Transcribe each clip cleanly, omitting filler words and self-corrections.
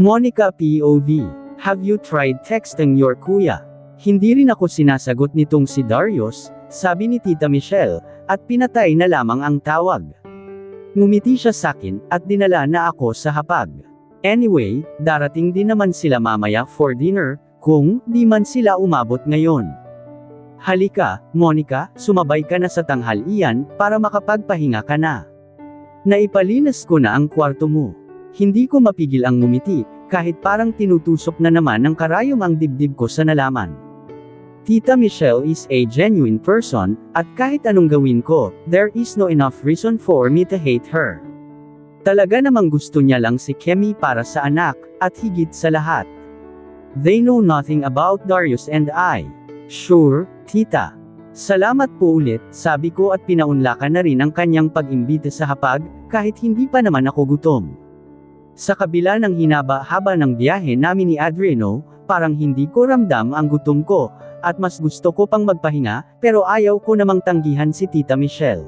Monica POV. Have you tried texting your kuya? Hindi rin ako sinasagot nitong si Darius, sabi ni Tita Michelle, at pinatay na lamang ang tawag. Ngumiti siya sakin, at dinala na ako sa hapag. Anyway, darating din naman sila mamaya for dinner, kung di man sila umabot ngayon. Halika, Monica, sumabay ka na sa tanghalian, para makapagpahinga ka na. Naipalinis ko na ang kwarto mo. Hindi ko mapigil ang ngumiti, kahit parang tinutusok na naman ng karayom ang dibdib ko sa nalaman. Tita Michelle is a genuine person, at kahit anong gawin ko, there is no enough reason for me to hate her. Talaga namang gusto niya lang si Kemi para sa anak, at higit sa lahat. They know nothing about Darius and I. Sure, tita. Salamat po ulit, sabi ko at pinaunlakan na rin ang kanyang pag-imbita sa hapag, kahit hindi pa naman ako gutom. Sa kabila ng hinaba-haba ng biyahe namin ni Adriano, parang hindi ko ramdam ang gutom ko, at mas gusto ko pang magpahinga, pero ayaw ko namang tanggihan si Tita Michelle.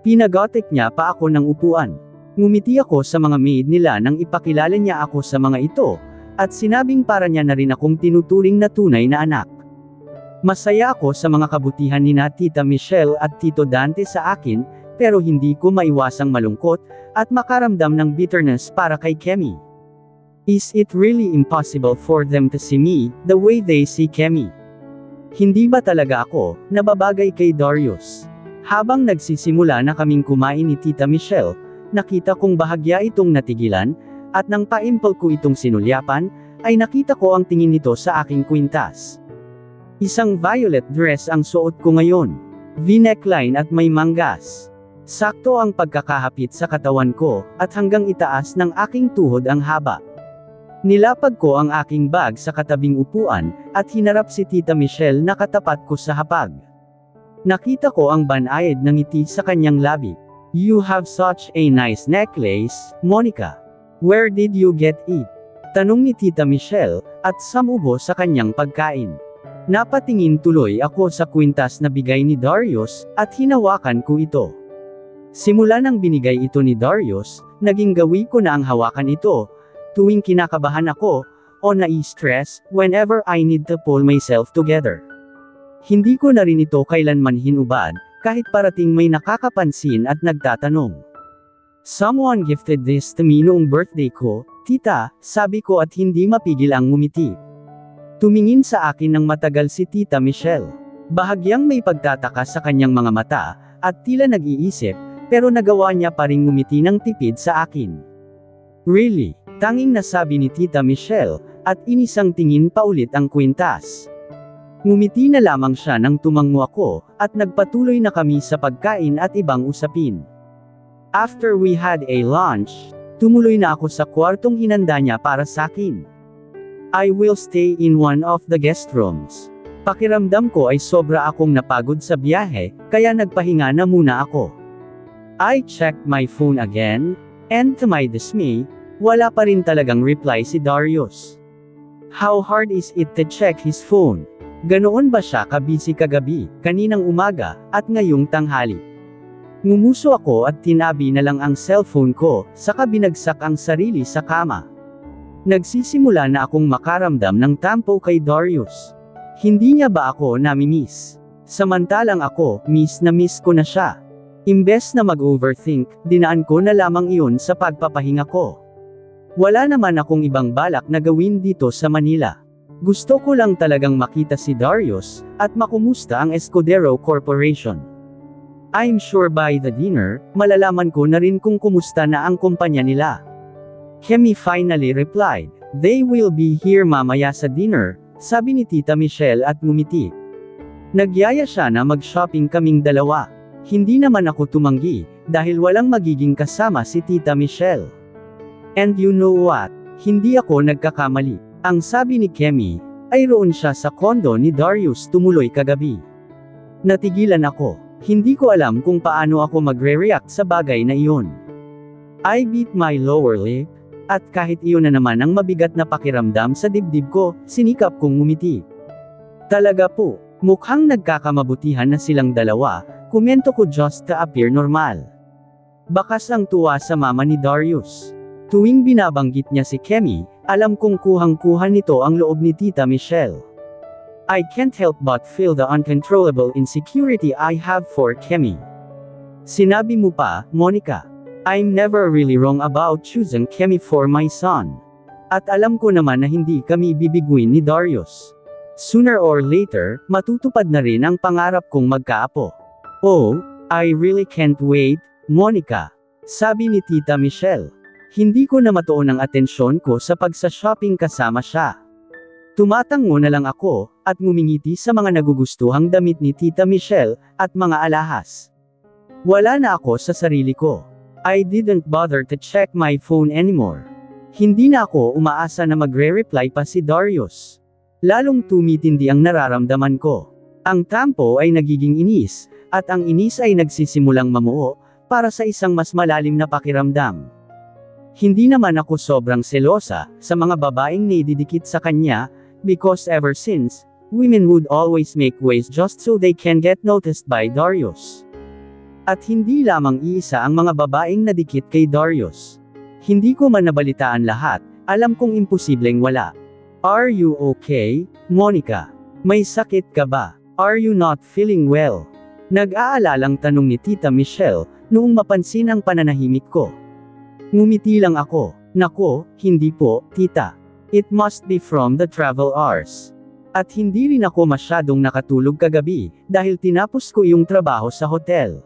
Pinagotek niya pa ako ng upuan. Ngumiti ako sa mga maid nila nang ipakilala niya ako sa mga ito, at sinabing para niya na rin akong tinuturing na tunay na anak. Masaya ako sa mga kabutihan ni na Tita Michelle at Tito Dante sa akin, pero hindi ko maiwasang malungkot, at makaramdam ng bitterness para kay Kemi. Is it really impossible for them to see me, the way they see Kemi? Hindi ba talaga ako, nababagay kay Darius? Habang nagsisimula na kaming kumain ni Tita Michelle, nakita kong bahagya itong natigilan, at nang paimpal ko itong sinulyapan, ay nakita ko ang tingin nito sa aking kwintas. Isang violet dress ang suot ko ngayon. V-neckline at may manggas. Sakto ang pagkakahapit sa katawan ko, at hanggang itaas ng aking tuhod ang haba. Nilapag ko ang aking bag sa katabing upuan, at hinarap si Tita Michelle na katapat ko sa hapag. Nakita ko ang banayad ng ngiti sa kanyang labi. You have such a nice necklace, Monica. Where did you get it? Tanong ni Tita Michelle, at samubo sa kanyang pagkain. Napatingin tuloy ako sa kwintas na bigay ni Darius, at hinawakan ko ito. Simula nang binigay ito ni Darius, naging gawi ko na ang hawakan ito, tuwing kinakabahan ako, o nai-stress, whenever I need to pull myself together. Hindi ko na rin ito kailanman hinubad, kahit parating may nakakapansin at nagtatanong. Someone gifted this to me noong birthday ko, tita, sabi ko at hindi mapigil ang ngumiti. Tumingin sa akin ng matagal si Tita Michelle. Bahagyang may pagtataka sa kanyang mga mata, at tila nag-iisip, pero nagawa niya pa ring ngumiti ng tipid sa akin. Really? Tanging nasabi ni Tita Michelle, at inisang tingin pa ulit ang kwintas. Ngumiti na lamang siya nang tumango ako, at nagpatuloy na kami sa pagkain at ibang usapin. After we had a lunch, tumuloy na ako sa kwartong hinanda niya para sa akin. I will stay in one of the guest rooms. Pakiramdam ko ay sobra akong napagod sa biyahe, kaya nagpahinga na muna ako. I checked my phone again, and to my dismay, wala pa rin talagang reply si Darius. How hard is it to check his phone? Ganoon ba siya kabisi kagabi, kaninang umaga, at ngayong tanghali? Ngumuso ako at tinabi na lang ang cellphone ko, saka binagsak ang sarili sa kama. Nagsisimula na akong makaramdam ng tampo kay Darius. Hindi niya ba ako nami-miss? Samantalang ako, miss ko na siya. Imbes na mag-overthink, dinaan ko na lamang iyon sa pagpapahinga ko. Wala naman akong ibang balak na gawin dito sa Manila. Gusto ko lang talagang makita si Darius, at makumusta ang Escudero Corporation. I'm sure by the dinner, malalaman ko na rin kung kumusta na ang kumpanya nila. Kemi finally replied, they will be here mamaya sa dinner, sabi ni Tita Michelle at ngumiti. Nagyaya siya na mag-shopping kaming dalawa. Hindi naman ako tumanggi, dahil walang magiging kasama si Tita Michelle. And you know what? Hindi ako nagkakamali. Ang sabi ni Kemi, ay roon siya sa kondo ni Darius tumuloy kagabi. Natigilan ako. Hindi ko alam kung paano ako magre-react sa bagay na iyon. I bit my lower lip, at kahit iyon na naman ang mabigat na pakiramdam sa dibdib ko, sinikap kong ngumiti. Talaga po, mukhang nagkakamabutihan na silang dalawa, komento ko just to appear normal. Bakas ang tuwa sa mama ni Darius. Tuwing binabanggit niya si Kemi, Alam kong kuhang-kuha nito ang loob ni Tita Michelle. I can't help but feel the uncontrollable insecurity I have for Kemi. Sinabi mo pa, Monica. I'm never really wrong about choosing Kemi for my son. At alam ko naman na hindi kami bibiguin ni Darius. Sooner or later, matutupad na rin ang pangarap kong magkaapo. Oh, I really can't wait, Monica. Sabi ni Tita Michelle. Hindi ko na matuon ang atensyon ko sa pagsa-shopping kasama siya. Tumatango na lang ako, at ngumingiti sa mga nagugustuhang damit ni Tita Michelle, at mga alahas. Wala na ako sa sarili ko. I didn't bother to check my phone anymore. Hindi na ako umaasa na magre-reply pa si Darius. Lalong tumitindi ang nararamdaman ko. Ang tampo ay nagiging inis, at ang inis ay nagsisimulang mamuo, para sa isang mas malalim na pakiramdam. Hindi naman ako sobrang selosa sa mga babaeng naididikit sa kanya, because ever since, women would always make ways just so they can get noticed by Darius. At hindi lamang iisa ang mga babaeng nadikit kay Darius. Hindi ko man nabalitaan lahat, alam kong imposibleng wala. Are you okay, Monica? May sakit ka ba? Are you not feeling well? Nag-aalalang tanong ni Tita Michelle, noong mapansin ang pananahimik ko. Ngumiti lang ako. Nako, hindi po, tita. It must be from the travel hours. At hindi rin ako masyadong nakatulog kagabi, dahil tinapos ko yung trabaho sa hotel.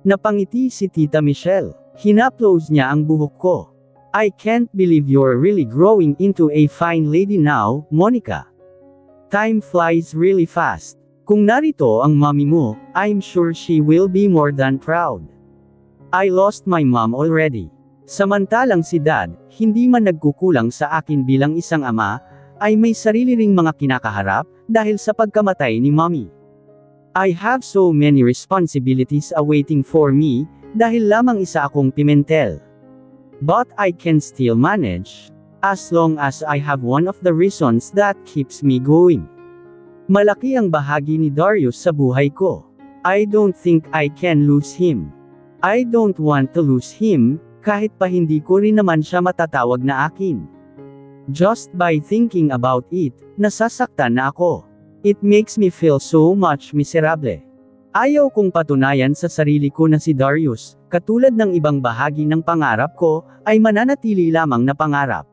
Napangiti si Tita Michelle. Hinaplos niya ang buhok ko. I can't believe you're really growing into a fine lady now, Monica. Time flies really fast. Kung narito ang mommy mo, I'm sure she will be more than proud. I lost my mom already. Samantalang si Dad, hindi man nagkukulang sa akin bilang isang ama, ay may sarili ring mga kinakaharap, dahil sa pagkamatay ni Mommy. I have so many responsibilities awaiting for me, dahil lamang isa akong Pimentel. But I can still manage, as long as I have one of the reasons that keeps me going. Malaki ang bahagi ni Darius sa buhay ko. I don't think I can lose him. I don't want to lose him, kahit pa hindi ko rin naman siya matatawag na akin. Just by thinking about it, nasasaktan na ako. It makes me feel so much miserable. Ayaw kong patunayan sa sarili ko na si Darius, katulad ng ibang bahagi ng pangarap ko, ay mananatili lamang na pangarap.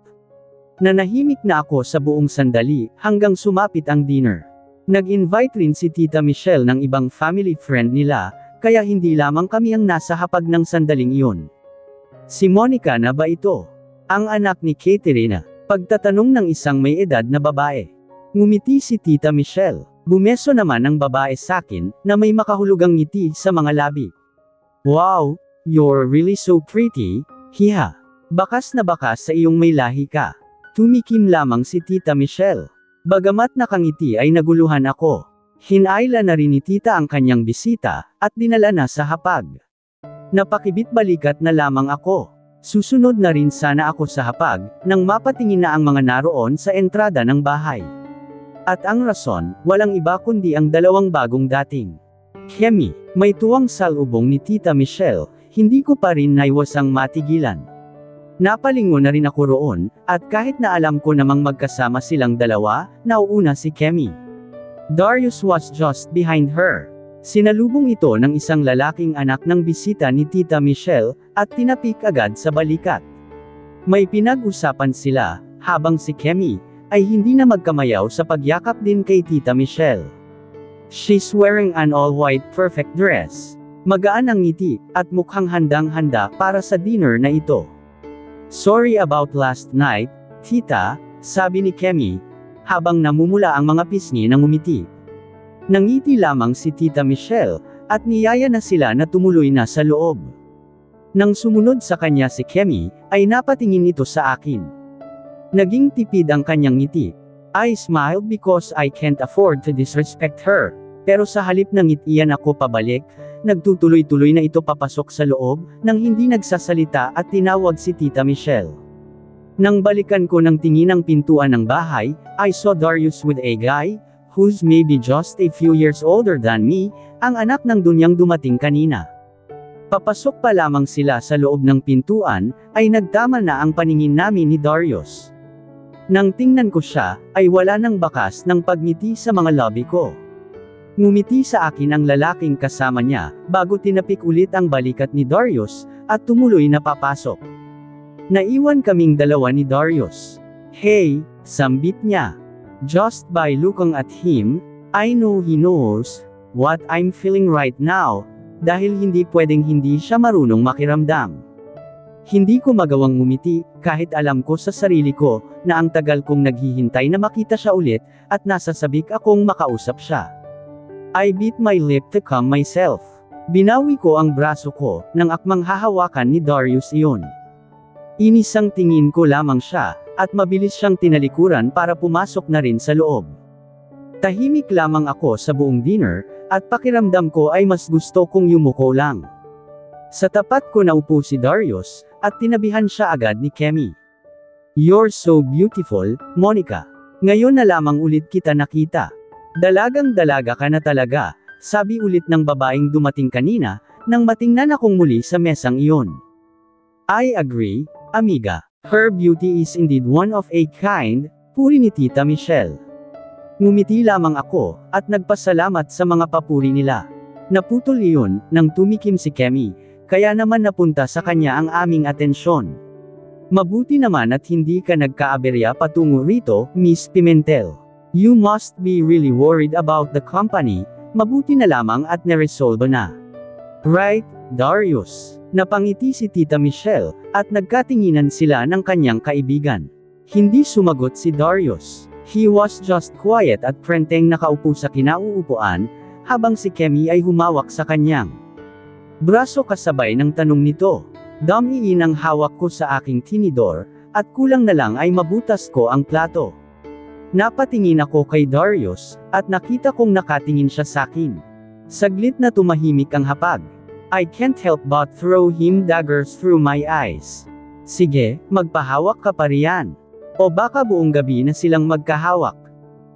Nanahimik na ako sa buong sandali, hanggang sumapit ang dinner. Nag-invite rin si Tita Michelle ng ibang family friend nila, kaya hindi lamang kami ang nasa hapag ng sandaling iyon. Si Monica na ba ito? Ang anak ni Katerina. Pagtatanong ng isang may edad na babae. Ngumiti si Tita Michelle. Bumeso naman ang babae sakin, na may makahulugang ngiti sa mga labi. Wow, you're really so pretty, hiha. Bakas na bakas sa iyong may lahi ka. Tumikim lamang si Tita Michelle. Bagamat nakangiti ay naguluhan ako. Hinayla na rin ni Tita ang kanyang bisita, at dinala na sa hapag. Napakibit-balikat na lamang ako. Susunod na rin sana ako sa hapag, nang mapatingin na ang mga naroon sa entrada ng bahay. At ang rason, walang iba kundi ang dalawang bagong dating. Kemi, may tuwang salubong ni Tita Michelle, hindi ko pa rin naiwasang matigilan. Napalingon na rin ako roon, at kahit na alam ko namang magkasama silang dalawa, nauuna si Kemi. Darius was just behind her. Sinalubong ito ng isang lalaking anak ng bisita ni Tita Michelle, at tinapik agad sa balikat. May pinag-usapan sila, habang si Kemi, ay hindi na magkamayaw sa pagyakap din kay Tita Michelle. She's wearing an all-white perfect dress. Magaan ang ngiti, at mukhang handang-handa para sa dinner na ito. Sorry about last night, Tita, sabi ni Kemi, habang namumula ang mga pisngi ng umiti. Nangiti lamang si Tita Michelle, at niyaya na sila na tumuloy na sa loob. Nang sumunod sa kanya si Kemi, ay napatingin ito sa akin. Naging tipid ang kanyang ngiti. I smiled because I can't afford to disrespect her. Pero sa halip na ngitian ako pabalik, nagtutuloy-tuloy na ito papasok sa loob, nang hindi nagsasalita at tinawag si Tita Michelle. Nang balikan ko ng tingin ang pintuan ng bahay, I saw Darius with a guy, who's maybe just a few years older than me, ang anak ng dunyang dumating kanina. Papasok pa lamang sila sa loob ng pintuan, ay nagtama na ang paningin namin ni Darius. Nang tingnan ko siya, ay wala nang bakas ng pagngiti sa mga labi ko. Ngumiti sa akin ang lalaking kasama niya, bago tinapik ulit ang balikat ni Darius, at tumuloy na papasok. Naiwan kaming dalawa ni Darius. Hey, sambit niya. Just by looking at him, I know he knows what I'm feeling right now, dahil hindi pwedeng hindi siya marunong makiramdam. Hindi ko magawang ngumiti, kahit alam ko sa sarili ko, na ang tagal kong naghihintay na makita siya ulit, at nasa sabik akong makausap siya. I bit my lip to calm myself. Binawi ko ang braso ko, nang akmang hahawakan ni Darius iyon. Inisang tingin ko lamang siya, at mabilis siyang tinalikuran para pumasok na rin sa loob. Tahimik lamang ako sa buong dinner, at pakiramdam ko ay mas gusto kong yumuko lang. Sa tapat ko naupo si Darius, at tinabihan siya agad ni Kemi. You're so beautiful, Monica. Ngayon na lamang ulit kita nakita. Dalagang dalaga ka na talaga, sabi ulit ng babaeng dumating kanina, nang matingnan akong muli sa mesang iyon. I agree, amiga. Her beauty is indeed one of a kind, puri ni Tita Michelle. Ngumiti lamang ako, at nagpasalamat sa mga papuri nila. Naputol iyon, nang tumikim si Kemi, kaya naman napunta sa kanya ang aming atensyon. Mabuti naman at hindi ka nagkaaberya patungo rito, Miss Pimentel. You must be really worried about the company, mabuti na lamang at naresolve na. Right, Darius. Napangiti si Tita Michelle, at nagkatinginan sila ng kanyang kaibigan. Hindi sumagot si Darius. He was just quiet at prenteng nakaupo sa kinauupuan, habang si Kemi ay humawak sa kanyang braso kasabay ng tanong nito. Damiin ang hawak ko sa aking tinidor, at kulang na lang ay mabutas ko ang plato. Napatingin ako kay Darius, at nakita kong nakatingin siya sakin. Saglit na tumahimik ang hapag. I can't help but throw him daggers through my eyes. Sige, magpahawak ka pa riyan. O baka buong gabi na silang magkahawak.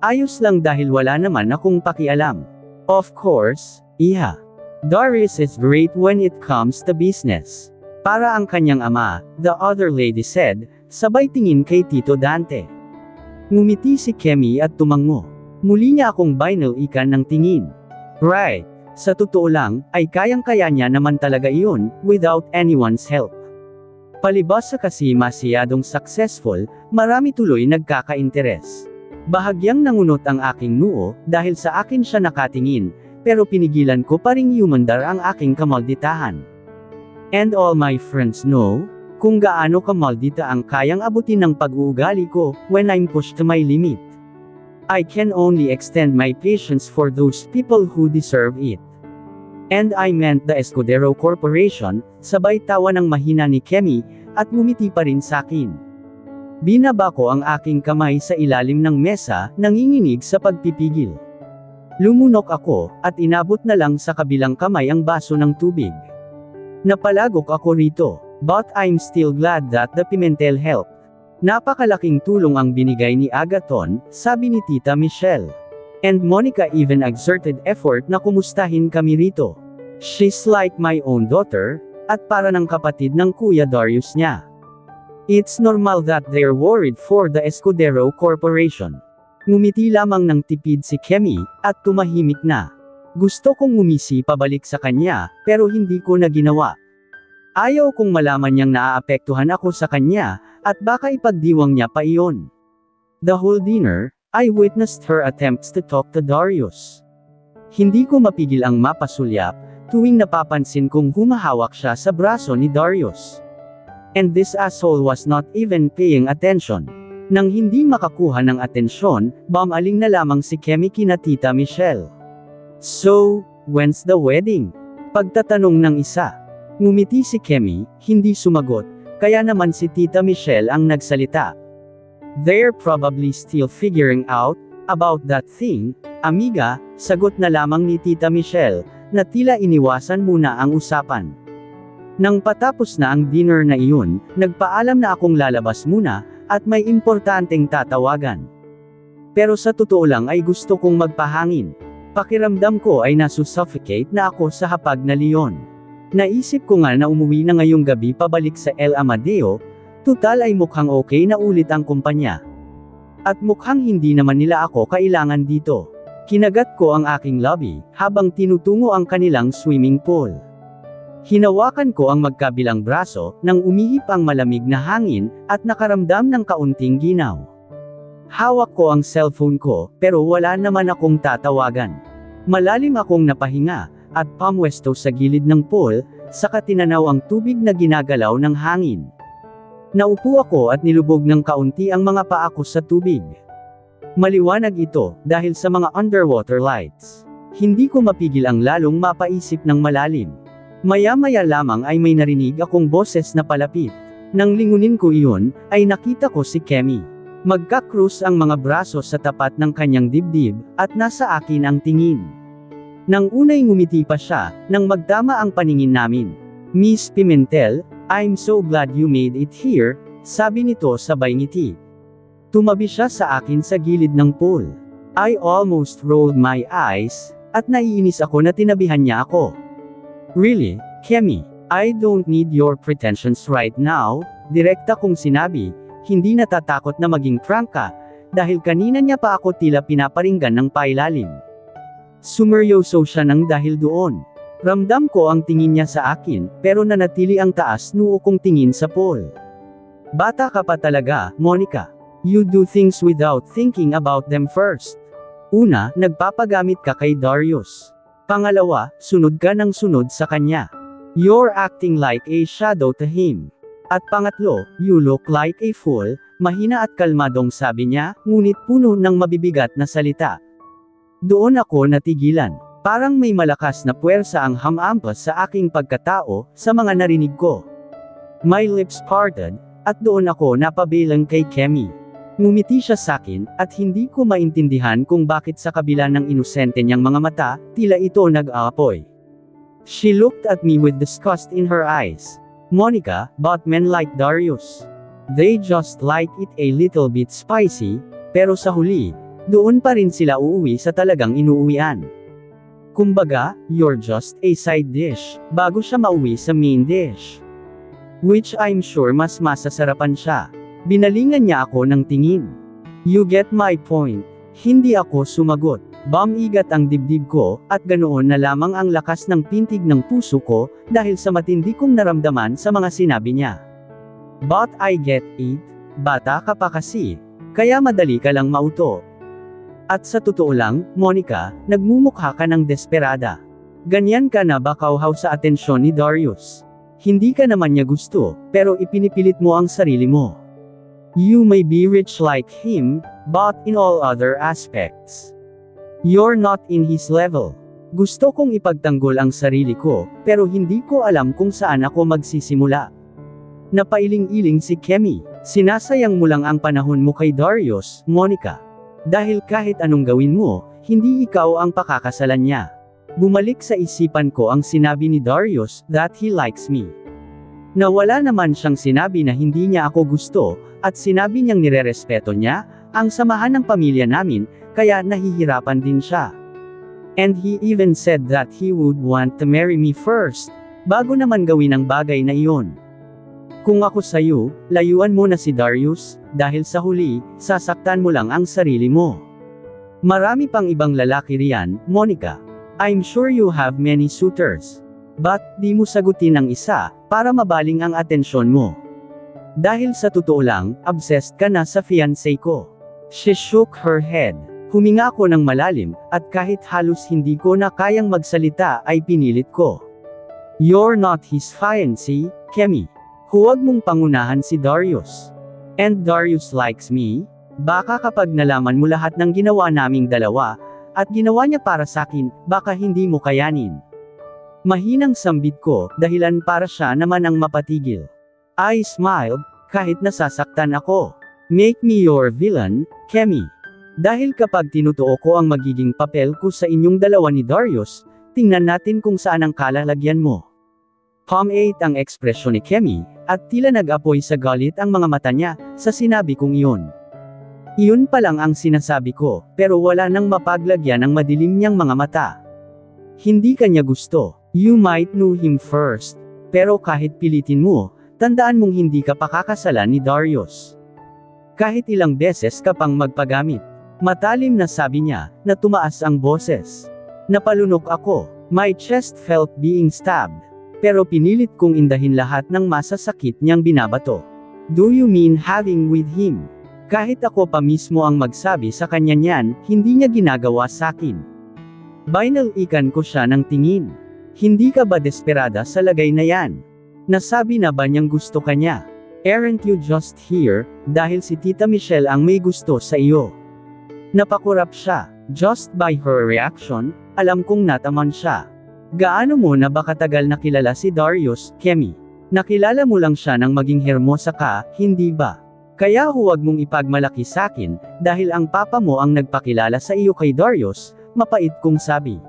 Ayos lang dahil wala naman akong pakialam. Of course, iha. Darius is great when it comes to business. Para ang kanyang ama, the other lady said, sabay tingin kay Tito Dante. Ngumiti si Kemi at tumango. Muli niya akong binalikan ng tingin. Right. Sa totoo lang, ay kayang-kaya niya naman talaga iyon, without anyone's help. Palibas sa kasi masyadong successful, marami tuloy nagkaka-interes. Bahagyang nangunot ang aking noo, dahil sa akin siya nakatingin, pero pinigilan ko pa ring yumandar ang aking kamalditahan. And all my friends know, kung gaano kamaldita ang kayang abutin ng pag-uugali ko, when I'm pushed to my limit. I can only extend my patience for those people who deserve it. And I meant the Escudero Corporation, sabay tawa ng mahina ni Kemi, at ngumiti pa rin sakin. Binaba ko ang aking kamay sa ilalim ng mesa, nanginginig sa pagpipigil. Lumunok ako, at inabot na lang sa kabilang kamay ang baso ng tubig. Napalagok ako rito, but I'm still glad that the Pimentel helped. Napakalaking tulong ang binigay ni Agathon, sabi ni Tita Michelle. And Monica even exerted effort na kumustahin kami rito. She's like my own daughter, at para ng kapatid ng Kuya Darius niya. It's normal that they're worried for the Escudero Corporation. Ngumiti lamang ng tipid si Kemi, at tumahimik na. Gusto kong ngumisi pabalik sa kanya, pero hindi ko na ginawa. Ayaw kong malaman niyang naaapektuhan ako sa kanya, at baka ipagdiwang niya pa iyon. The whole dinner, I witnessed her attempts to talk to Darius. Hindi ko mapigil ang mapasulyap, tuwing napapansin kong humahawak siya sa braso ni Darius. And this asshole was not even paying attention. Nang hindi makakuha ng atensyon, bumaling na lamang si Kemi kina Tita Michelle. So, when's the wedding? Pagtatanong ng isa. Ngumiti si Kemi, hindi sumagot, kaya naman si Tita Michelle ang nagsalita. They're probably still figuring out about that thing, amiga, sagot na lamang ni Tita Michelle, na tila iniwasan muna ang usapan. Nang patapos na ang dinner na iyon, nagpaalam na akong lalabas muna, at may importanteng tatawagan. Pero sa totoo lang ay gusto kong magpahangin. Pakiramdam ko ay nasusuffocate na ako sa hapag na leon. Naisip ko nga na umuwi na ngayong gabi pabalik sa El Amadeo, tutal ay mukhang okay na ulit ang kumpanya. At mukhang hindi naman nila ako kailangan dito. Kinagat ko ang aking labi, habang tinutungo ang kanilang swimming pool. Hinawakan ko ang magkabilang braso, nang umihip ang malamig na hangin, at nakaramdam ng kaunting ginaw. Hawak ko ang cellphone ko, pero wala naman akong tatawagan. Malalim akong napahinga, at pamwesto sa gilid ng pool, saka tinanaw ang tubig na ginagalaw ng hangin. Naupo ako at nilubog ng kaunti ang mga paa ko sa tubig. Maliwanag ito, dahil sa mga underwater lights. Hindi ko mapigil ang lalong mapaisip ng malalim. Maya-maya lamang ay may narinig akong boses na palapit. Nang lingunin ko iyon, ay nakita ko si Kemi. Magka-cross ang mga braso sa tapat ng kanyang dibdib, at nasa akin ang tingin. Nang unay ngumiti pa siya, nang magtama ang paningin namin. Miss Pimentel, I'm so glad you made it here, sabi nito sabay ngiti. Tumabi siya sa akin sa gilid ng pool. I almost rolled my eyes, at naiinis ako na tinabihan niya ako. Really, Kemi, I don't need your pretensions right now, direkta kong sinabi, hindi natatakot na maging prangka, dahil kanina niya pa ako tila pinaparinggan ng pailalim. Sumeryoso siya nang dahil doon. Ramdam ko ang tingin niya sa akin, pero nanatili ang taas noo kong tingin sa pool. Bata ka pa talaga, Monica. You do things without thinking about them first. Una, nagpapagamit ka kay Darius. Pangalawa, sunod ka ng sunod sa kanya. You're acting like a shadow to him. At pangatlo, you look like a fool, mahina at kalmadong sabi niya, ngunit puno ng mabibigat na salita. Doon ako natigilan. Parang may malakas na puwersa ang hamampas sa aking pagkatao, sa mga narinig ko. My lips parted, at doon ako napabilang kay Kemi. Ngumiti siya sakin, at hindi ko maintindihan kung bakit sa kabila ng inosente niyang mga mata, tila ito nag-aapoy. She looked at me with disgust in her eyes. Monica, but men like Darius. They just like it a little bit spicy, pero sa huli, doon pa rin sila uuwi sa talagang inuuwian. Kumbaga, you're just a side dish, bago siya mauwi sa main dish. Which I'm sure mas masasarapan siya. Binalingan niya ako ng tingin. You get my point. Hindi ako sumagot. Bumigat ang dibdib ko, at ganoon na lamang ang lakas ng pintig ng puso ko, dahil sa matindi kong naramdaman sa mga sinabi niya. But I get it. Bata ka pa kasi. Kaya madali ka lang mauto. At sa totoo lang, Monica, nagmumukha ka ng desperada. Ganyan ka na ba kauhaw sa atensyon ni Darius? Hindi ka naman niya gusto, pero ipinipilit mo ang sarili mo. You may be rich like him, but in all other aspects, you're not in his level. Gusto kong ipagtanggol ang sarili ko, pero hindi ko alam kung saan ako magsisimula. Napailing-iling si Kemi. Sinasayang mo lang ang panahon mo kay Darius, Monica. Dahil kahit anong gawin mo, hindi ikaw ang pakakasalan niya. Bumalik sa isipan ko ang sinabi ni Darius, that he likes me. Nawala naman siyang sinabi na hindi niya ako gusto, at sinabi niyang nirerespeto niya, ang samahan ng pamilya namin, kaya nahihirapan din siya. And he even said that he would want to marry me first, bago naman gawin ang bagay na iyon. Kung ako sa'yo, layuan mo na si Darius, dahil sa huli, sasaktan mo lang ang sarili mo. Marami pang ibang lalaki riyan, Monica. I'm sure you have many suitors. But, di mo sagutin ang isa, para mabaling ang atensyon mo. Dahil sa totoo lang, obsessed ka na sa fiancé ko. She shook her head. Huminga ako ng malalim, at kahit halos hindi ko na kayang magsalita ay pinilit ko. You're not his fiancé, Kemi. Huwag mong pangunahan si Darius. And Darius likes me? Baka kapag nalaman mo lahat ng ginawa naming dalawa, at ginawa niya para sakin, baka hindi mo kayanin. Mahinang sambit ko, dahilan para siya naman ang mapatigil. I smiled, kahit nasasaktan ako. Make me your villain, Kemi. Dahil kapag tinutuo ko ang magiging papel ko sa inyong dalawa ni Darius, tingnan natin kung saan ang kalalagyan mo. Pomade ang ekspresyon ni Kemi, at tila nag-apoy sa galit ang mga mata niya, sa sinabi kong iyon. Iyon pa lang ang sinasabi ko, pero wala nang mapaglagyan ng madilim niyang mga mata. Hindi kanya gusto. You might know him first, pero kahit pilitin mo, tandaan mong hindi ka pakakasalan ni Darius. Kahit ilang beses ka pang magpagamit. Matalim na sabi niya, na tumaas ang boses. Napalunok ako. My chest felt being stabbed. Pero pinilit kong indahin lahat ng masasakit niyang binabato. Do you mean having with him? Kahit ako pa mismo ang magsabi sa kanya niyan, hindi niya ginagawa sakin. Binalikan ko siya ng tingin. Hindi ka ba desperada sa lagay na yan? Nasabi na ba niyang gusto ka niya? Aren't you just here, dahil si Tita Michelle ang may gusto sa iyo? Napakurap siya. Just by her reaction, alam kong nataman siya. Gaano mo na ba katagal nakilala si Darius, Kemi? Nakilala mo lang siya nang maging hermosa ka, hindi ba? Kaya huwag mong ipagmalaki sakin, dahil ang papa mo ang nagpakilala sa iyo kay Darius, mapait kong sabi.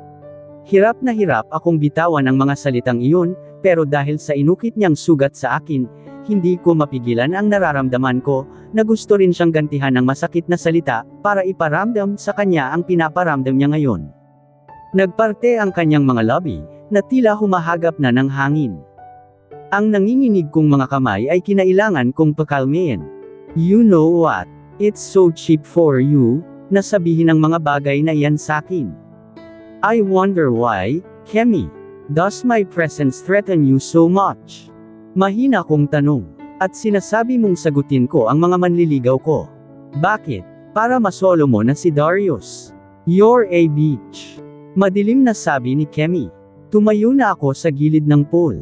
Hirap na hirap akong bitawan ang mga salitang iyon, pero dahil sa inukit niyang sugat sa akin, hindi ko mapigilan ang nararamdaman ko, na gusto rin siyang gantihan ng masakit na salita, para iparamdam sa kanya ang pinaparamdam niya ngayon. Nagparte ang kanyang mga labi, na tila humahagap na ng hangin. Ang nanginginig kong mga kamay ay kinailangan kong pakalmayin. You know what? It's so cheap for you, na sabihin ang mga bagay na iyan sakin. I wonder why, Kemi? Does my presence threaten you so much? Mahina kong tanong. At sinasabi mong sagutin ko ang mga manliligaw ko. Bakit? Para masolo mo na si Darius. You're a bitch. Madilim na sabi ni Kemi. Tumayo na ako sa gilid ng pool.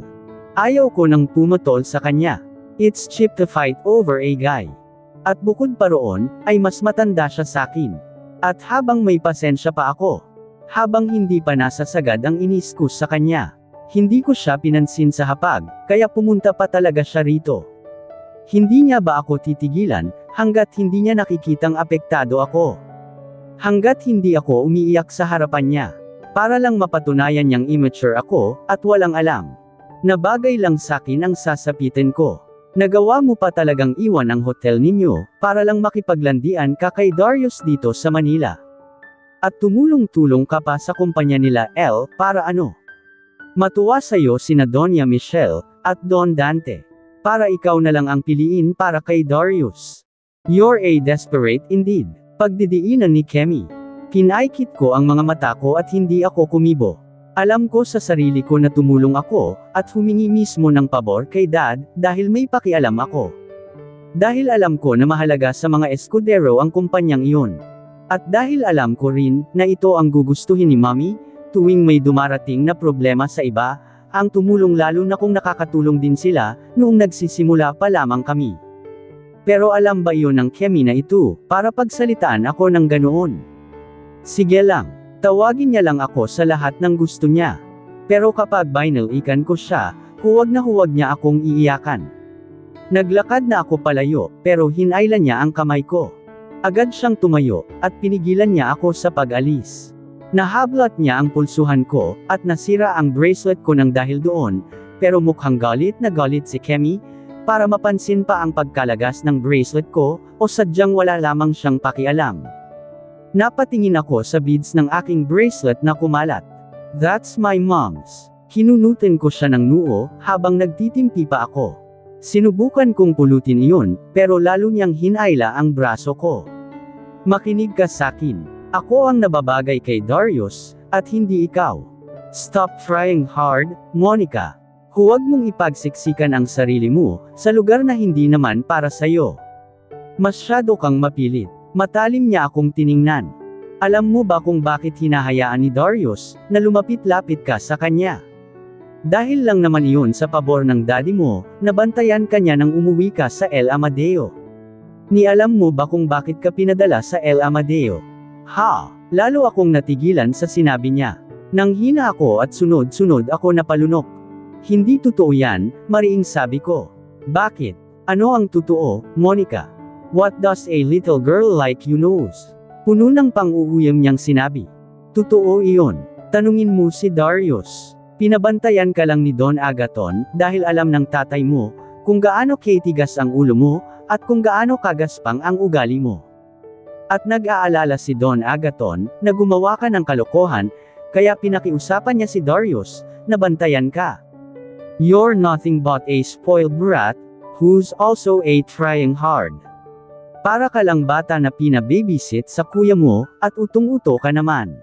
Ayaw ko nang pumutol sa kanya. It's cheap to fight over a guy. At bukod pa roon, ay mas matanda siya sakin. At habang may pasensya pa ako. Habang hindi pa nasasagad ang iniskus sa kanya. Hindi ko siya pinansin sa hapag, kaya pumunta pa talaga siya rito. Hindi niya ba ako titigilan, hanggat hindi niya nakikitang apektado ako. Hanggat hindi ako umiiyak sa harapan niya. Para lang mapatunayan niyang immature ako, at walang alam. Na bagay lang sakin ang sasapitin ko. Nagawa mo pa talagang iwan ang hotel ninyo, para lang makipaglandian ka kay Darius dito sa Manila. At tumulong-tulong ka pa sa kumpanya nila L, para ano? Matuwa sa'yo sina Doña Michelle, at Don Dante. Para ikaw na lang ang piliin para kay Darius. You're a desperate indeed. Pagdidiinan ni Kemi. Pinaikit ko ang mga mata ko at hindi ako kumibo. Alam ko sa sarili ko na tumulong ako, at humingi mismo ng pabor kay Dad, dahil may pakialam ako. Dahil alam ko na mahalaga sa mga eskudero ang kumpanyang iyon. At dahil alam ko rin, na ito ang gugustuhin ni Mommy, tuwing may dumarating na problema sa iba, ang tumulong lalo na kung nakakatulong din sila, noong nagsisimula pa lamang kami. Pero alam ba iyon ng Kemi na ito, para pagsalitaan ako ng ganoon? Sige lang, tawagin niya lang ako sa lahat ng gusto niya. Pero kapag binalikan ko siya, huwag na huwag niya akong iiyakan. Naglakad na ako palayo, pero hinailan niya ang kamay ko. Agad siyang tumayo, at pinigilan niya ako sa pag-alis. Nahablat niya ang pulsuhan ko, at nasira ang bracelet ko nang dahil doon, pero mukhang galit na galit si Kemi, para mapansin pa ang pagkalagas ng bracelet ko, o sadyang wala lamang siyang pakialam. Napatingin ako sa beads ng aking bracelet na kumalat. That's my mom's. Hinunutin ko siya ng noo, habang nagtitimpi pa ako. Sinubukan kong pulutin iyon, pero lalo niyang hinayla ang braso ko. Makinig ka sakin. Ako ang nababagay kay Darius, at hindi ikaw. Stop trying hard, Monica. Huwag mong ipagsiksikan ang sarili mo, sa lugar na hindi naman para sa'yo. Masyado kang mapilit. Matalim niya akong tiningnan. Alam mo ba kung bakit hinahayaan ni Darius, na lumapit-lapit ka sa kanya? Dahil lang naman iyon sa pabor ng daddy mo, nabantayan ka niya nang umuwi ka sa El Amadeo. Ni alam mo ba kung bakit ka pinadala sa El Amadeo? Ha! Lalo akong natigilan sa sinabi niya. Nang hina ako at sunod-sunod ako napalunok. Hindi totoo yan, mariing sabi ko. Bakit? Ano ang totoo, Monica? What does a little girl like you knows? Puno ng pang-uuyam niyang sinabi. Totoo iyon. Tanungin mo si Darius. Pinabantayan ka lang ni Don Agaton, dahil alam ng tatay mo, kung gaano katigas ang ulo mo, at kung gaano kagaspang ang ugali mo. At nag-aalala si Don Agaton, na gumawa ka ng kalokohan, kaya pinakiusapan niya si Darius, na bantayan ka. You're nothing but a spoiled brat, who's also a trying hard. Para ka lang bata na pina-babysit sa kuya mo, at utong-uto ka naman.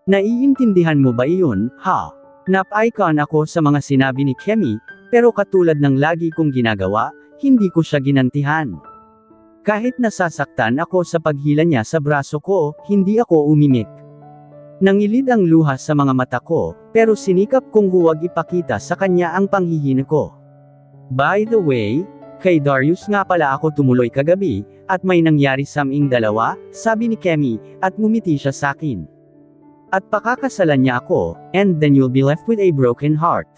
Naiintindihan mo ba iyon, ha? Nap-icon ako sa mga sinabi ni Kemi, pero katulad ng lagi kong ginagawa, hindi ko siya ginantihan. Kahit nasasaktan ako sa paghila niya sa braso ko, hindi ako umimik. Nangilid ang luha sa mga mata ko, pero sinikap kong huwag ipakita sa kanya ang panghihina ko. By the way, kay Darius nga pala ako tumuloy kagabi, at may nangyari sa aming dalawa, sabi ni Kemi, at ngumiti siya sakin. At pakakasalan niya ako, and then you'll be left with a broken heart.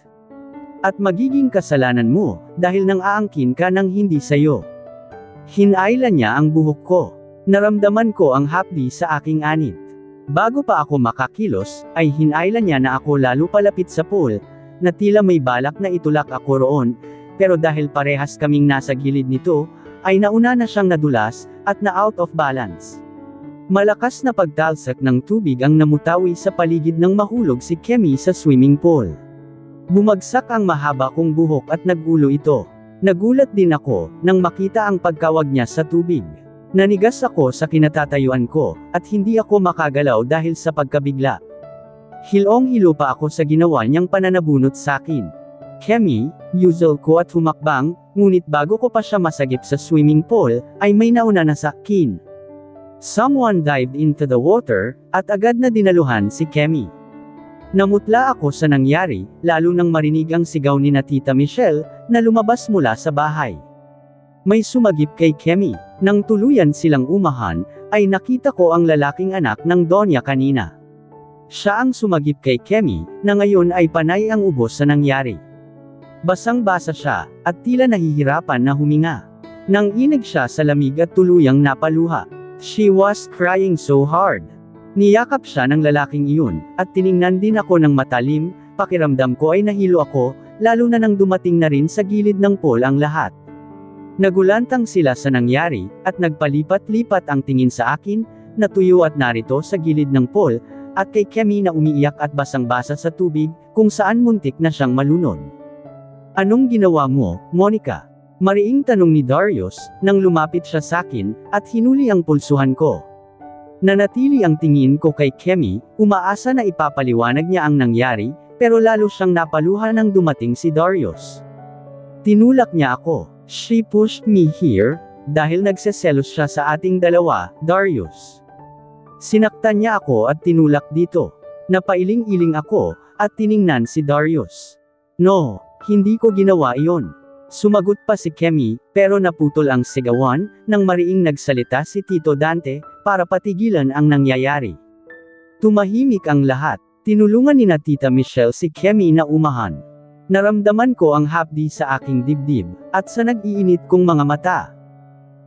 At magiging kasalanan mo, dahil nang aangkin ka ng hindi sayo. Hinailan niya ang buhok ko. Naramdaman ko ang hapdi sa aking anit. Bago pa ako makakilos, ay hinailan niya na ako lalo palapit sa pool, na tila may balak na itulak ako roon, pero dahil parehas kaming nasa gilid nito, ay nauna na siyang nadulas, at na out of balance. Malakas na pagtalsak ng tubig ang namutawi sa paligid ng mahulog si Kemi sa swimming pool. Bumagsak ang mahaba kong buhok at nagulo ito. Nagulat din ako, nang makita ang pagkawag niya sa tubig. Nanigas ako sa kinatatayuan ko, at hindi ako makagalaw dahil sa pagkabigla. Hilong-hilo pa ako sa ginawa niyang pananabunot sa akin. Kemi, usual ko at humakbang, ngunit bago ko pa siya masagip sa swimming pool, ay may nauna na sa akin. Someone dived into the water, at agad na dinaluhan si Kemi. Namutla ako sa nangyari, lalo nang marinig ang sigaw ni na Tita Michelle, na lumabas mula sa bahay. May sumagip kay Kemi. Nang tuluyan silang umahan, ay nakita ko ang lalaking anak ng Donya kanina. Siya ang sumagip kay Kemi, na ngayon ay panay ang ubos sa nangyari. Basang-basa siya, at tila nahihirapan na huminga. Nang inig siya sa lamig at tuluyang napaluha. She was crying so hard. Niyakap siya ng lalaking iyon, at tiningnan din ako ng matalim, pakiramdam ko ay nahilo ako, lalo na nang dumating na rin sa gilid ng pool ang lahat. Nagulantang sila sa nangyari, at nagpalipat-lipat ang tingin sa akin, na tuyo at narito sa gilid ng pool, at kay Kemi na umiiyak at basang-basa sa tubig, kung saan muntik na siyang malunod. Anong ginawa mo, Monica? Mariing tanong ni Darius, nang lumapit siya sa akin, at hinuli ang pulsuhan ko. Nanatili ang tingin ko kay Kemi, umaasa na ipapaliwanag niya ang nangyari, pero lalo siyang napaluha nang dumating si Darius. Tinulak niya ako. She pushed me here, dahil nagseselos siya sa ating dalawa, Darius. Sinaktan niya ako at tinulak dito. Napailing-iling ako, at tiningnan si Darius. No, hindi ko ginawa iyon. Sumagot pa si Kemi, pero naputol ang sigawan, nang mariing nagsalita si Tito Dante, para patigilan ang nangyayari. Tumahimik ang lahat. Tinulungan ni na Tita Michelle si Kemi na umahan. Naramdaman ko ang hapdi sa aking dibdib, at sa nag-iinit kong mga mata.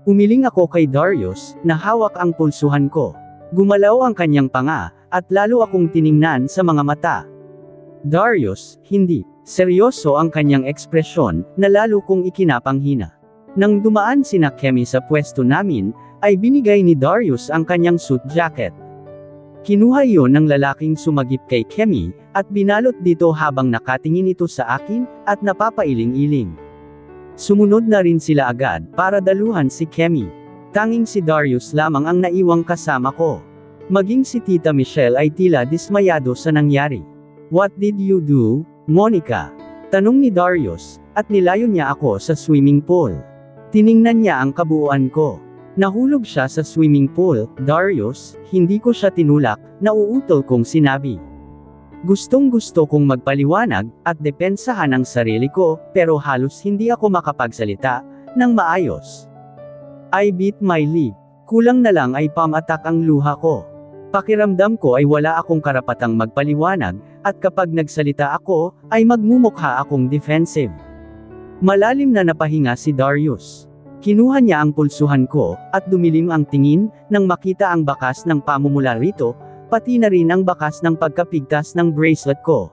Umiling ako kay Darius, na hawak ang pulsuhan ko. Gumalaw ang kanyang panga, at lalo akong tiningnan sa mga mata. Darius, hindi. Seryoso ang kanyang ekspresyon, na lalo kong ikinapanghina. Nang dumaan sina Kemi sa pwesto namin, ay binigay ni Darius ang kanyang suit jacket. Kinuha iyon ng lalaking sumagip kay Kemi, at binalot dito habang nakatingin ito sa akin, at napapailing-iling. Sumunod na rin sila agad, para daluhan si Kemi. Tanging si Darius lamang ang naiwang kasama ko. Maging si Tita Michelle ay tila dismayado sa nangyari. What did you do, Monica? Tanong ni Darius, at nilayon niya ako sa swimming pool. Tiningnan niya ang kabuuan ko. Nahulog siya sa swimming pool, Darius, hindi ko siya tinulak, nauutol kong sinabi. Gustong-gusto kong magpaliwanag, at depensahan ang sarili ko, pero halos hindi ako makapagsalita, ng maayos. I bit my lip. Kulang na lang ay pamatak ang luha ko. Pakiramdam ko ay wala akong karapatang magpaliwanag, at kapag nagsalita ako, ay magmumukha akong defensive. Malalim na napahinga si Darius. Kinuha niya ang pulsuhan ko, at dumilim ang tingin, nang makita ang bakas ng pamumula rito, pati na rin ang bakas ng pagkapigtas ng bracelet ko.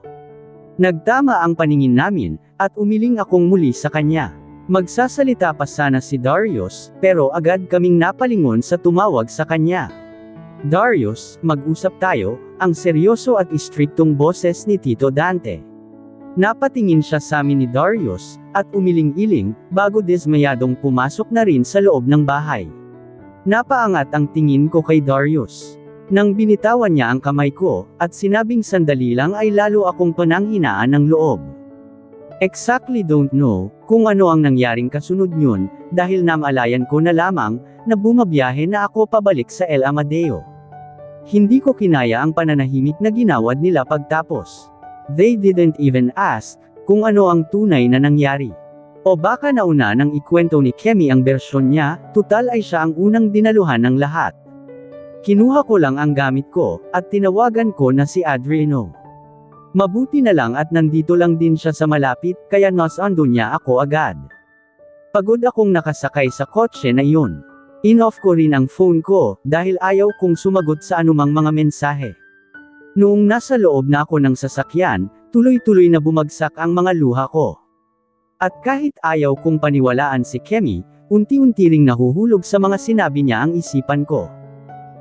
Nagtama ang paningin namin, at umiling akong muli sa kanya. Magsasalita pa sana si Darius, pero agad kaming napalingon sa tumawag sa kanya. Darius, mag-usap tayo, ang seryoso at istriktong boses ni Tito Dante. Napatingin siya sa amin ni Darius, at umiling-iling, bago dismayadong pumasok na rin sa loob ng bahay. Napaangat ang tingin ko kay Darius. Nang binitawan niya ang kamay ko, at sinabing sandali lang ay lalo akong pananghinaan ng loob. Exactly don't know, kung ano ang nangyaring kasunod yun, dahil namalayan ko na lamang, na bumabiyahe na ako pabalik sa El Amadeo. Hindi ko kinaya ang pananahimik na ginawad nila pagtapos. They didn't even ask, kung ano ang tunay na nangyari. O baka nauna nang ikwento ni Kemi ang bersyon niya, tutal ay siya ang unang dinaluhan ng lahat. Kinuha ko lang ang gamit ko, at tinawagan ko na si Adriano. Mabuti na lang at nandito lang din siya sa malapit, kaya nas-ando niya ako agad. Pagod akong nakasakay sa kotse na iyon. In-off ko rin ang phone ko, dahil ayaw kong sumagot sa anumang mga mensahe. Noong nasa loob na ako ng sasakyan, tuloy-tuloy na bumagsak ang mga luha ko. At kahit ayaw kong paniwalaan si Kemi, unti-unti ring nahuhulog sa mga sinabi niya ang isipan ko.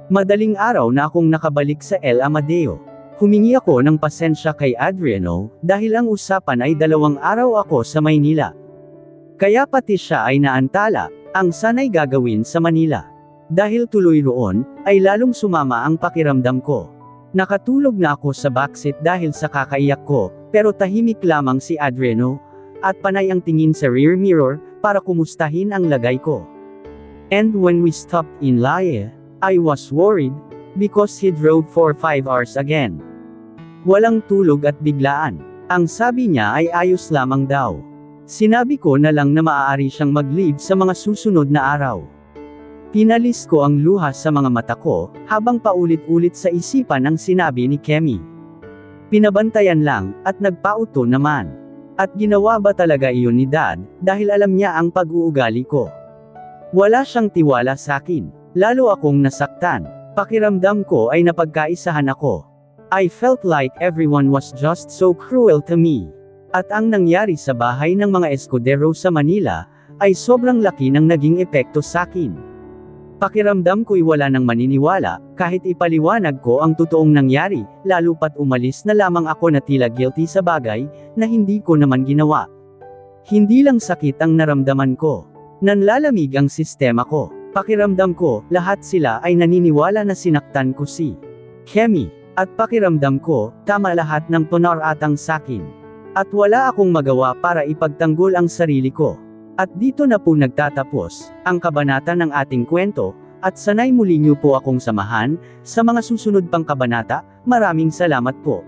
Madaling araw na akong nakabalik sa El Amadeo. Humingi ako ng pasensya kay Adriano, dahil ang usapan ay 2 araw ako sa Maynila. Kaya pati siya ay naantala, ang sana'y gagawin sa Manila. Dahil tuloy roon, ay lalong sumama ang pakiramdam ko. Nakatulog na ako sa backseat dahil sa kakaiyak ko, pero tahimik lamang si Adriano, at panay ang tingin sa rear mirror, para kumustahin ang lagay ko. And when we stopped in Laie, I was worried, because he drove for 5 hours again. Walang tulog at biglaan. Ang sabi niya ay ayos lamang daw. Sinabi ko na lang na maaari siyang mag-leave sa mga susunod na araw. Pinalis ko ang luha sa mga mata ko, habang paulit-ulit sa isipan ang sinabi ni Kemi. Pinabantayan lang, at nagpauto naman. At ginawa ba talaga iyon ni Dad, dahil alam niya ang pag-uugali ko. Wala siyang tiwala sa akin. Lalo akong nasaktan. Pakiramdam ko ay napagkaisahan ako. I felt like everyone was just so cruel to me. At ang nangyari sa bahay ng mga Escudero sa Manila, ay sobrang laki ng naging epekto sa akin. Pakiramdam ko'y wala nang maniniwala, kahit ipaliwanag ko ang totoong nangyari, lalo pat umalis na lamang ako na tila guilty sa bagay, na hindi ko naman ginawa. Hindi lang sakit ang naramdaman ko. Nanlalamig ang sistema ko. Pakiramdam ko, lahat sila ay naniniwala na sinaktan ko si Kemi. At pakiramdam ko, tama lahat ng punaratang sakin. At wala akong magawa para ipagtanggol ang sarili ko. At dito na po nagtatapos ang kabanata ng ating kwento, at sanay muli niyo po akong samahan sa mga susunod pang kabanata. Maraming salamat po.